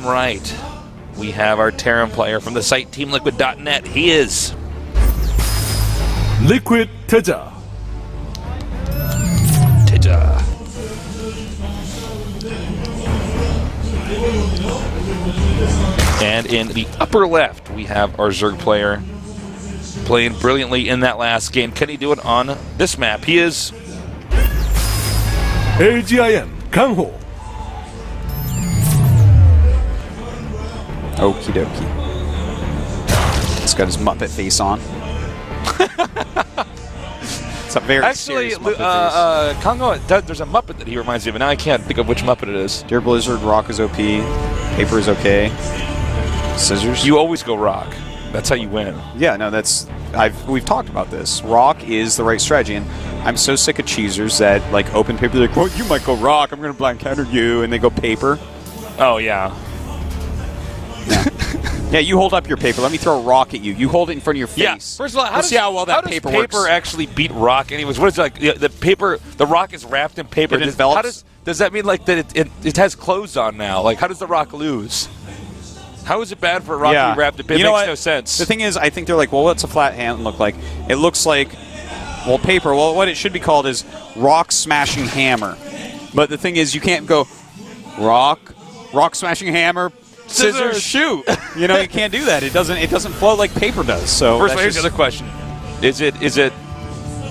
bottom right, we have our Terran player from the site TeamLiquid.net. He is Liquid TaeJa. TaeJa. And in the upper left, we have our Zerg player playing brilliantly in that last game. Can he do it on this map? He is AGIN KangHo. Okie dokie. He's got his Muppet face on. It's a very serious Muppet face. KangHo, there's a Muppet that he reminds me of, and now I can't think of which Muppet it is. Dear Blizzard, Rock is OP. Paper is okay. Scissors. You always go Rock. That's how you win. Yeah, no, we've talked about this. Rock is the right strategy, and I'm so sick of cheesers that like open paper. They're like, well, you might go Rock. I'm gonna blind counter you, and they go paper. Oh yeah. Yeah, you hold up your paper. Let me throw a rock at you. You hold it in front of your face. Yeah. First of all, see how well that paper works. Paper actually beat Rock? Anyways, what is it like? The paper, the Rock is wrapped in paper. It envelops. Does that mean like that it has clothes on now? Like, how does the Rock lose? How is it bad for a Rock to be wrapped in paper? It makes no sense. The thing is, I think they're like, well, what's a flat hand look like? It looks like, well, paper. Well, what it should be called is rock smashing hammer. But the thing is, you can't go rock smashing hammer, scissors, shoot. You know, you can't do that. It doesn't flow like paper does. So first of all, here's the other question: Is it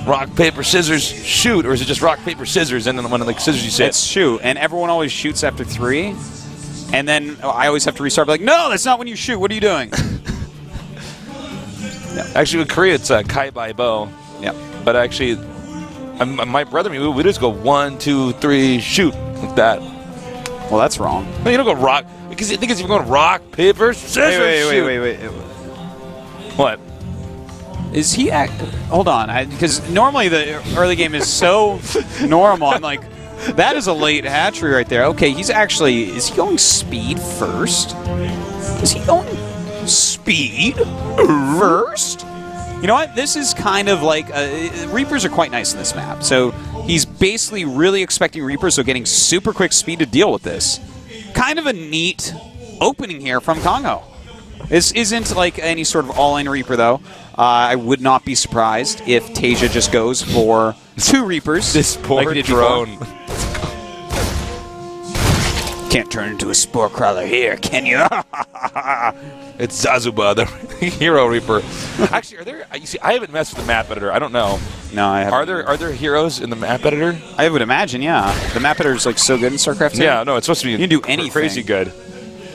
rock paper scissors shoot, or is it just rock paper scissors and then when like scissors you say it's shoot, and everyone always shoots after 3, and then I always have to restart. Like, no, that's not when you shoot. What are you doing? No. Actually, with Korea, it's Kai Bai Bo. Yeah. But actually, my brother, we just go 1, 2, 3, shoot like that. Well, that's wrong. No, you don't go rock. Because the thing is, if you're going rock, paper, scissors, shoot. Wait. What? Is he hold on, because normally the early game is so normal. I'm like, that is a late hatchery right there. Okay, is he going speed first? Is he going speed first? You know what? This is kind of like, Reapers are quite nice in this map. So he's basically really expecting Reapers, so getting super quick speed to deal with this. Kind of a neat opening here from KangHo. This isn't like any sort of all-in Reaper, though. I would not be surprised if TaeJa just goes for 2 Reapers. This poor like drone. Can't turn into a spore crawler here, can you? It's Zazuba, the hero Reaper. Actually, are there? You see, I haven't messed with the map editor. I don't know. No, I haven't. Are there heroes in the map editor? I would imagine, yeah. The map editor is like so good in Starcraft 2. Yeah, no, it's supposed to be. You can do anything. Crazy good.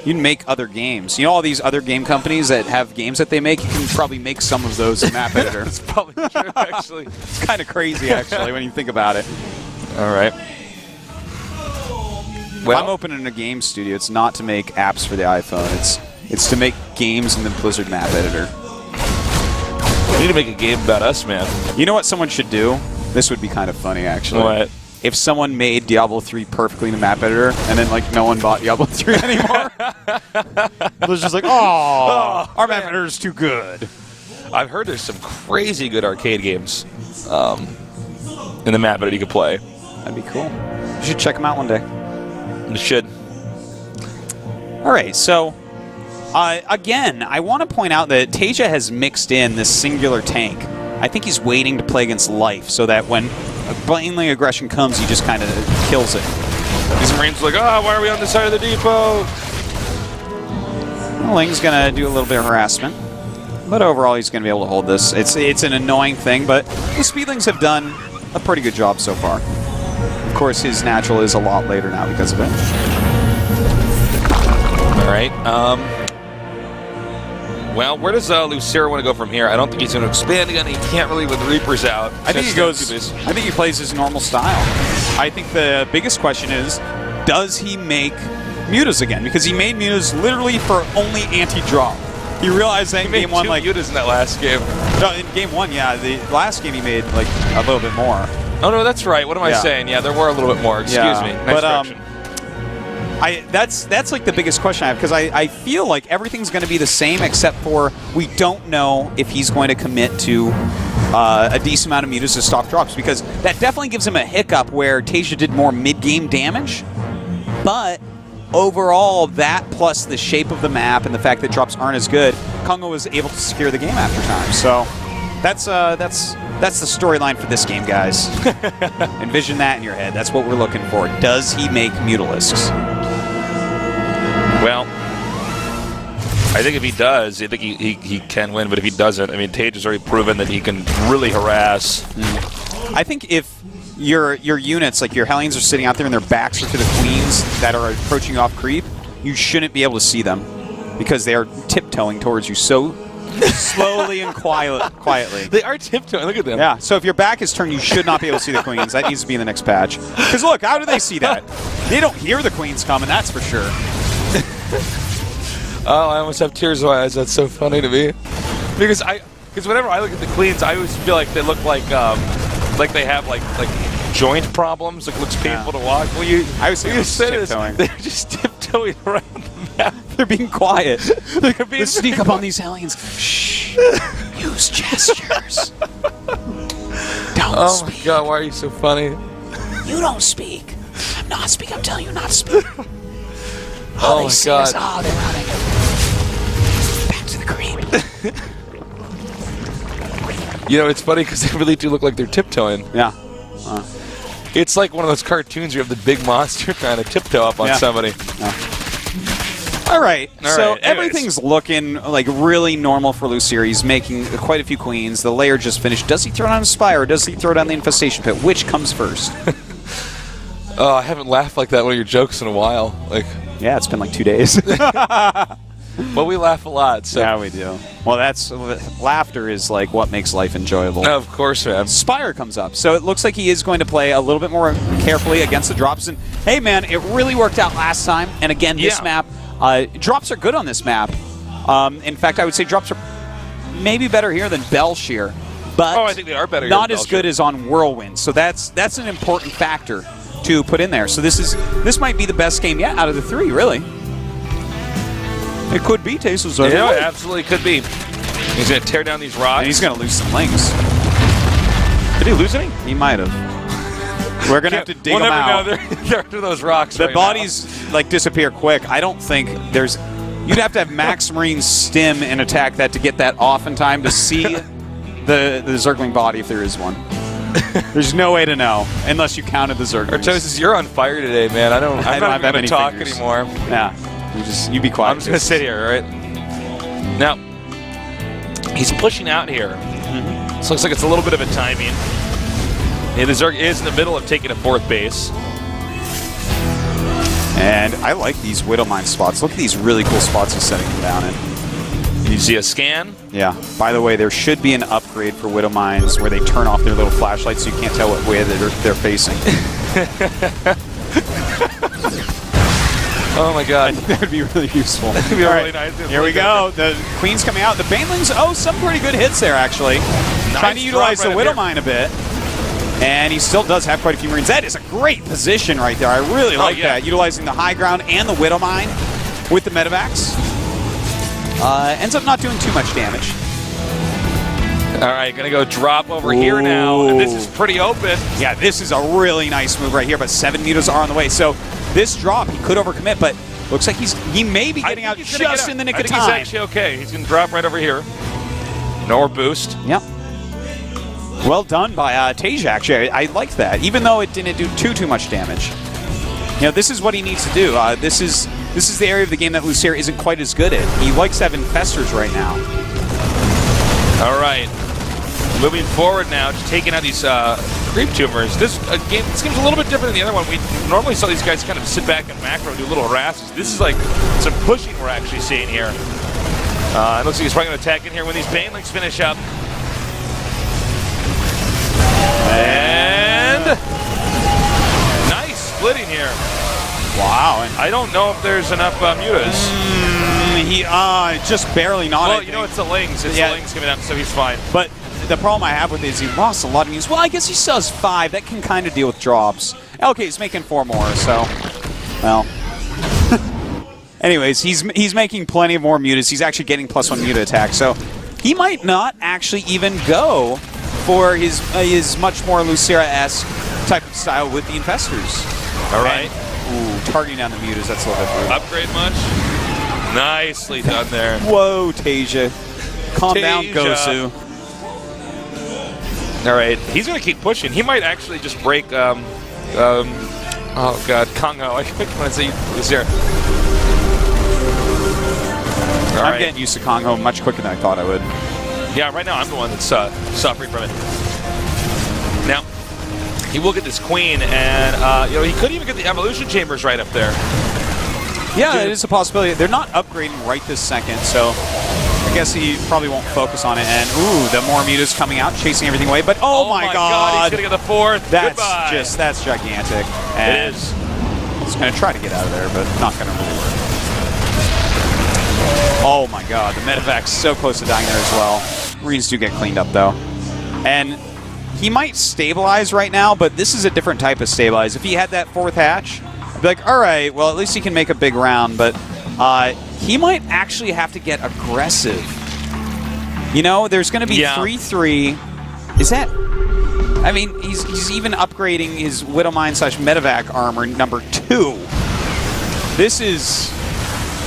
You can make other games. You know all these other game companies that have games that they make? You can probably make some of those in map editor. That's probably true, actually. It's kind of crazy, actually, when you think about it. All right. Well, I'm opening a game studio. It's not to make apps for the iPhone. It's to make games in the Blizzard map editor. We need to make a game about us, man. You know what someone should do? This would be kind of funny, actually. What? If someone made Diablo 3 perfectly in a map editor, and then like no one bought Diablo 3 anymore. It was just like, oh, our map editor is too good. I've heard there's some crazy good arcade games in the map editor you could play. That'd be cool. You should check them out one day. You should. All right, so again, I want to point out that TaeJa has mixed in this singular tank. I think he's waiting to play against life so that when blatantly aggression comes, he just kind of kills it. These Marines are like, oh, why are we on the side of the depot? Well, Ling's going to do a little bit of harassment, but overall he's going to be able to hold this. It's an annoying thing, but the Speedlings have done a pretty good job so far. Of course, his natural is a lot later now because of it. All right. Well, where does Lucero want to go from here? I don't think he's going to expand again. He can't really with Reapers out. I think he goes. I think he plays his normal style. I think the biggest question is, does he make mutas again? Because he made mutas literally for only anti-draw. He realized that in game 1, like mutas in that last game. No, in game 1, yeah. The last game he made like a little bit more. Oh no, that's right. What am I saying? Yeah, there were a little bit more. Excuse me. Nice correction. That's like the biggest question I have, because I feel like everything's going to be the same except for we don't know if he's going to commit to a decent amount of mutas to stop drops, because that definitely gives him a hiccup where TaeJa did more mid-game damage, but overall, that plus the shape of the map and the fact that drops aren't as good, KangHo was able to secure the game after time. So that's the storyline for this game, guys. Envision that in your head. That's what we're looking for. Does he make Mutalisks? Well, I think if he does, I think he can win. But if he doesn't, I mean, TaeJa's already proven that he can really harass. I think if your units, like your Hellions, are sitting out there and their backs are to the Queens that are approaching you off creep, you shouldn't be able to see them because they are tiptoeing towards you so slowly and quietly. They are tiptoeing. Look at them. Yeah, so if your back is turned, you should not be able to see the Queens. That needs to be in the next patch. Because look, how do they see that? They don't hear the Queens coming, that's for sure. Oh, I almost have tears in my eyes. That's so funny to me. Because whenever I look at the Queens, I always feel like they look like they have like joint problems. Like it looks painful to walk. Well, I was tiptoeing. They're just tiptoeing around the map. They're being quiet. Let's sneak up on these Hellions. Shh. Use gestures. Don't Oh speak. my god, why are you so funny? You don't speak. I'm not speaking. I'm telling you not to speak. Oh my god. Oh, they're running. Back to the creep. You know, it's funny because they really do look like they're tiptoeing. Yeah. It's like one of those cartoons where you have the big monster trying to tiptoe up on somebody. All right. So anyways. everything's looking like really normal for Lucere. He's making quite a few Queens. The layer just finished. Does he throw down a Spire or does he throw down the Infestation Pit? Which comes first? Oh, I haven't laughed like that one of your jokes in a while. Like, yeah, it's been like 2 days. but we laugh a lot. So. Yeah, we do. Well, laughter is like what makes life enjoyable. Of course, man. Spire comes up. So it looks like he is going to play a little bit more carefully against the drops. And hey, man, it really worked out last time. And again, this map, drops are good on this map. In fact, I would say drops are maybe better here than Belshear. But I think they are better. Not as good as on Whirlwind. So that's an important factor to put in there. So this might be the best game yet out of the three, really. It could be Tastel's. Yeah, it absolutely could be. He's going to tear down these rocks. And he's going to lose some links. Did he lose any? He might have. We're going to have to dig them out. We'll never know. They're under those rocks. The bodies like disappear quick. I don't think there's... You'd have to have Max Marine stim and attack that to get that off in time to see the Zergling body if there is one. There's no way to know unless you counted the Zerglings. Artosis, you're on fire today, man. I'm not going to talk anymore. Yeah. You be quiet. I'm just going to sit here, all right? Now, he's pushing out here. This looks like it's a little bit of a timing. Yeah, the Zerg is in the middle of taking a fourth base. And I like these Widowmine spots. Look at these really cool spots he's setting them down in. You see a scan? Yeah. By the way, there should be an upgrade for Widowmines where they turn off their little flashlights so you can't tell what way they're facing. Oh my god. That would be really useful. That would be really nice. Here we go. The Queen's coming out. The Banelings, some pretty good hits there, actually. Nice. Trying to utilize the Widowmine a bit. And he still does have quite a few Marines. That is a great position right there. I really like that. Utilizing the high ground and the Widowmine with the Medivacs. Ends up not doing too much damage. All right, going to go drop over here now. And this is pretty open. Yeah, this is a really nice move right here, but 7 mutas are on the way. So this drop, he could overcommit, but looks like he may be getting out just in the nick of time. He's actually okay. He's going to drop right over here. No more boost. Yep. Well done by TaeJa, actually. I liked that, even though it didn't do too much damage. You know, this is what he needs to do. This is the area of the game that Lucere isn't quite as good at. He likes to have infestors right now. All right. Moving forward now, just taking out these creep tumors. This game's a little bit different than the other one. We normally saw these guys kind of sit back and macro and do little harasses. This is like some pushing we're actually seeing here. It looks like he's probably going to attack in here when these Banelings finish up. And nice splitting here. Wow. And I don't know if there's enough mutas. He just barely not. Well, you know, it's the Lings. It's the Lings coming up, so he's fine. But the problem I have with it is he lost a lot of mutas. Well, I guess he still has 5. That can kind of deal with drops. Okay, he's making 4 more, so, well. Anyways, he's making plenty more mutas. He's actually getting +1 muta attack, so he might not actually even go for his much more Lucera-esque type of style with the Infestors. All right. Ooh, targeting down the mutas, that's a little bit rude. Upgrade much? Nicely done there. Whoa, TaeJa. Calm down, TaeJa. Gosu. All right, he's going to keep pushing. He might actually just break, oh God, KangHo. I can't say this here. I'm getting used to KangHo much quicker than I thought I would. Yeah, right now I'm the one that's suffering from it. Now, he will get this queen, and he could even get the evolution chambers right up there. Yeah, it is a possibility. They're not upgrading right this second, so I guess he probably won't focus on it. And ooh, the more mutas coming out, chasing everything away. But oh my God, he's gonna get the fourth. That's Goodbye. that's gigantic. And it is. He's gonna try to get out of there, but not gonna really work. Oh my God, the medevac's so close to dying there as well. Marines do get cleaned up though, and he might stabilize right now, but this is a different type of stabilize. If he had that fourth hatch, I'd be like, all right, well, at least he can make a big round, but he might actually have to get aggressive. You know, there's going to be 3-3. Is that... I mean, he's even upgrading his Widowmine / Medevac armor number 2. This is...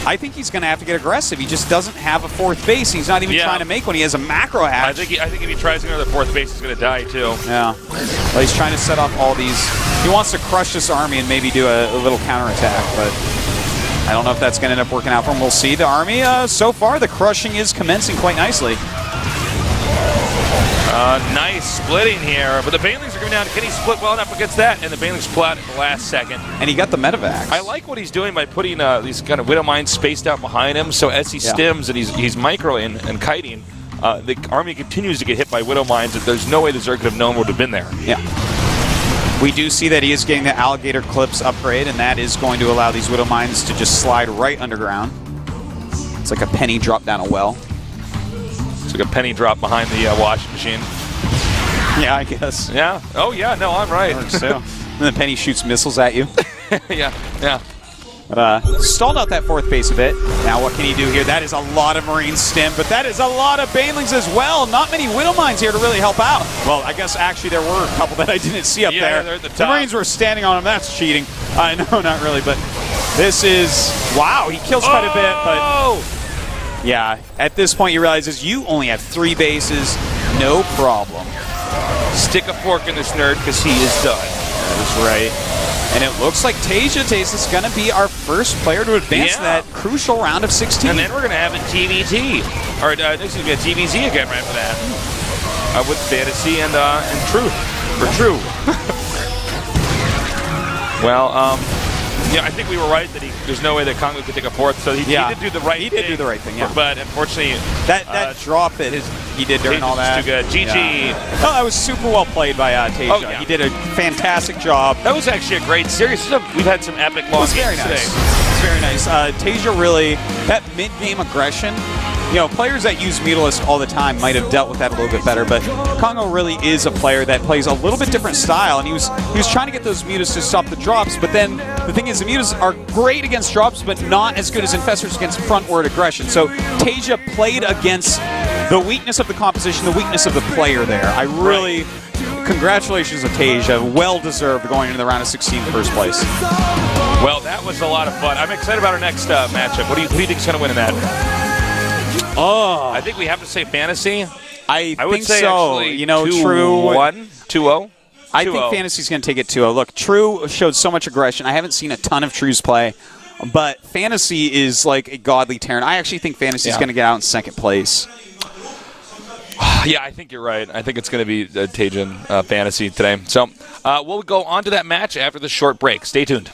I think he's going to have to get aggressive. He just doesn't have a fourth base. He's not even trying to make one. He has a macro hatch. I think if he tries to go to the fourth base, he's going to die, too. Yeah. Well, he's trying to set off all these... He wants to crush this army and maybe do a little counterattack, but I don't know if that's going to end up working out for him. We'll see. The army, so far, the crushing is commencing quite nicely. Nice splitting here, but the Banelings are coming down. Can he split well enough against that? And the Banelings pull out at the last second. And he got the medevacs. I like what he's doing by putting these kind of Widowmines spaced out behind him, so as he stims and he's microing and kiting, the army continues to get hit by Widowmines. There's no way the Zerg could have known would have been there. Yeah. We do see that he is getting the Alligator Clips upgrade, and that is going to allow these Widowmines to just slide right underground. It's like a penny drop down a well. It's like a penny drop behind the washing machine. Yeah, I guess. Yeah. Oh, yeah. No, I'm right. So. And the penny shoots missiles at you. Yeah. Yeah. But, stalled out that fourth base a bit. Now what can he do here? That is a lot of Marine stim, but that is a lot of Banelings as well. Not many Widowmines here to really help out. Well, I guess actually there were a couple that I didn't see up there. They're at the top. The Marines were standing on him. That's cheating. No, not really, but this is... Wow, he kills quite a bit, but... Yeah, at this point you realize is you only have 3 bases. No problem. Stick a fork in this nerd because he is done. That is right. And it looks like TaeJa is going to be our first player to advance that crucial round of 16. And then we're going to have a TVT. Or this is going to be a TVZ again right for that. With Fantasy and Truth. Or True. Well, yeah, I think we were right that there's no way that KangHo could take a fourth, so he did do the right thing. He did do the right thing, yeah. But unfortunately... That drop that he did during all that. Too good. GG. Yeah. Oh, that was super well played by TaeJa. Oh, yeah. He did a fantastic job. That was actually a great series. We've had some epic long games today. It's very nice. TaeJa really, that mid-game aggression, you know, players that use Mutalist all the time might have dealt with that a little bit better, but KangHo really is a player that plays a little bit different style, and he was trying to get those Mutas to stop the drops, but then the thing is the Mutas are great against drops, but not as good as Infestors against frontward aggression. So TaeJa played against the weakness of the composition, the weakness of the player there. I really... Congratulations to TaeJa. Well-deserved going into the round of 16 first place. Well, that was a lot of fun. I'm excited about our next matchup. Who do you think is going to win in that? Oh, I think we have to say Fantasy. I would think say so. Actually, you know, 2-1? True. 2-0? I think Fantasy's going to take it 2-0. Look, True showed so much aggression. I haven't seen a ton of True's play, but Fantasy is like a godly Terran. I actually think Fantasy's going to get out in second place. Yeah, I think you're right. I think it's going to be TaeJa Fantasy today. So we'll go on to that match after the short break. Stay tuned.